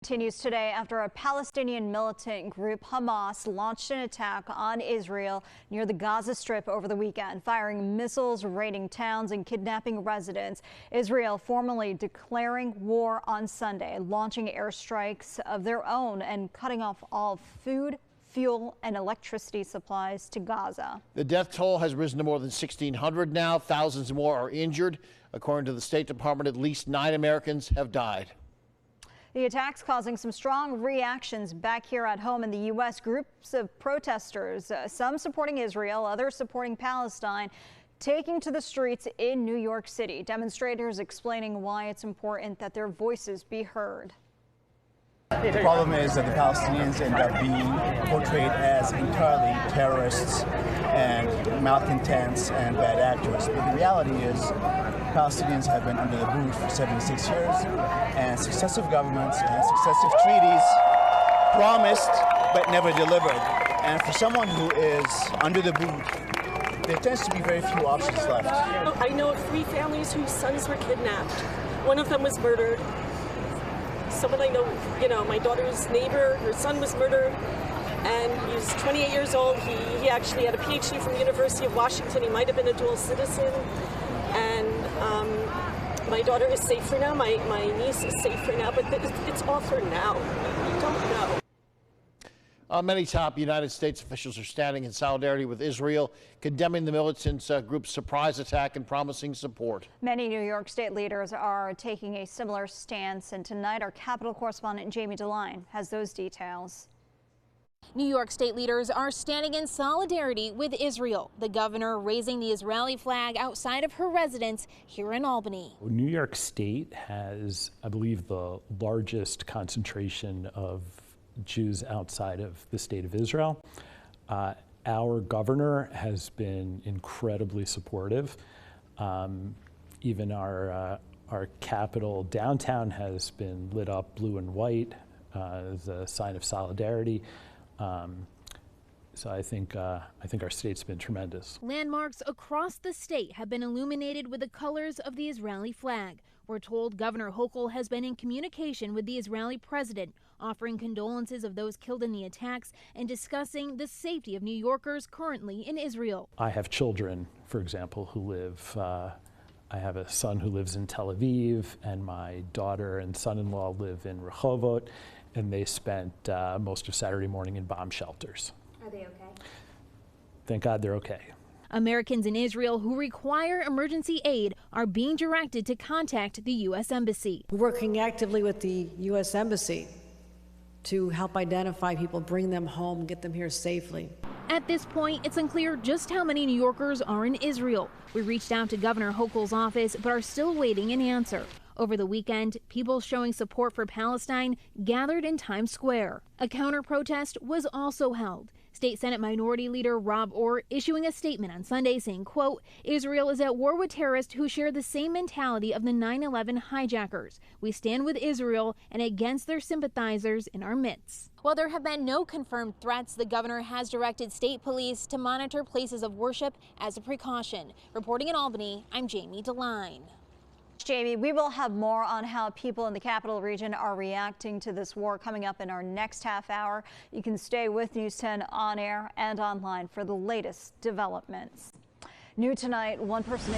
Continues today after a Palestinian militant group, Hamas, launched an attack on Israel near the Gaza Strip over the weekend, firing missiles, raiding towns, and kidnapping residents. Israel formally declaring war on Sunday, launching airstrikes of their own and cutting off all food, fuel, and electricity supplies to Gaza. The death toll has risen to more than 1,600 now. Thousands more are injured. According to the State Department, at least 9 Americans have died. The attacks causing some strong reactions back here at home in the U.S. Groups of protesters, some supporting Israel, others supporting Palestine, taking to the streets in New York City. Demonstrators explaining why it's important that their voices be heard. The problem is that the Palestinians end up being portrayed as entirely terrorists and malcontents and bad actors. But the reality is Palestinians have been under the boot for 76 years, and successive governments and successive treaties promised but never delivered. And for someone who is under the boot, there tends to be very few options left. I know of 3 families whose sons were kidnapped. One of them was murdered. Someone I know, my daughter's neighbor, her son was murdered, and he's 28 years old. He actually had a PhD from the University of Washington. He might have been a dual citizen. And my daughter is safe for now. My niece is safe for now, but it's all for now. We don't know. Many top United States officials are standing in solidarity with Israel, condemning the militant group's surprise attack and promising support. Many New York State leaders are taking a similar stance, and tonight our Capitol correspondent Jamie DeLine has those details. New York State leaders are standing in solidarity with Israel, the governor raising the Israeli flag outside of her residence here in Albany. New York State has, I believe, the largest concentration of Jews outside of the state of Israel. Our governor has been incredibly supportive. Even our Capitol downtown has been lit up blue and white as a sign of solidarity. So I think our state's been tremendous. Landmarks across the state have been illuminated with the colors of the Israeli flag. We're told Governor Hochul has been in communication with the Israeli president, offering condolences of those killed in the attacks and discussing the safety of New Yorkers currently in Israel. I have children, for example, who live, I have a son who lives in Tel Aviv, and my daughter and son-in-law live in Rehovot, and they spent most of Saturday morning in bomb shelters. Are they okay? Thank God they're okay. Americans in Israel who require emergency aid are being directed to contact the U.S. Embassy. We're working actively with the U.S. Embassy to help identify people, bring them home, get them here safely. At this point, it's unclear just how many New Yorkers are in Israel. We reached out to Governor Hochul's office but are still waiting an answer. Over the weekend, people showing support for Palestine gathered in Times Square. A counter-protest was also held. State Senate Minority Leader Rob Orr issuing a statement on Sunday saying, quote, Israel is at war with terrorists who share the same mentality of the 9/11 hijackers. We stand with Israel and against their sympathizers in our midst. While there have been no confirmed threats, the governor has directed state police to monitor places of worship as a precaution. Reporting in Albany, I'm Jamie DeLine. Jamie, we will have more on how people in the capital region are reacting to this war coming up in our next half hour. You can stay with News 10 on air and online for the latest developments. New tonight, one person